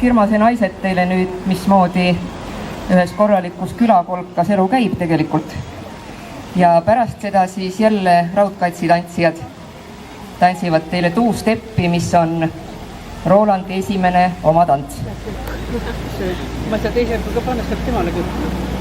Kirmase naised teile nüüd, mismoodi ühes korralikus külakolkas elu käib tegelikult. Ja pärast seda siis jälle raudkatsitantsijad tantsivad teile tuusteppi, mis on Rolandi esimene oma tants. Ma ei saa teise ka panna, saab temale küll.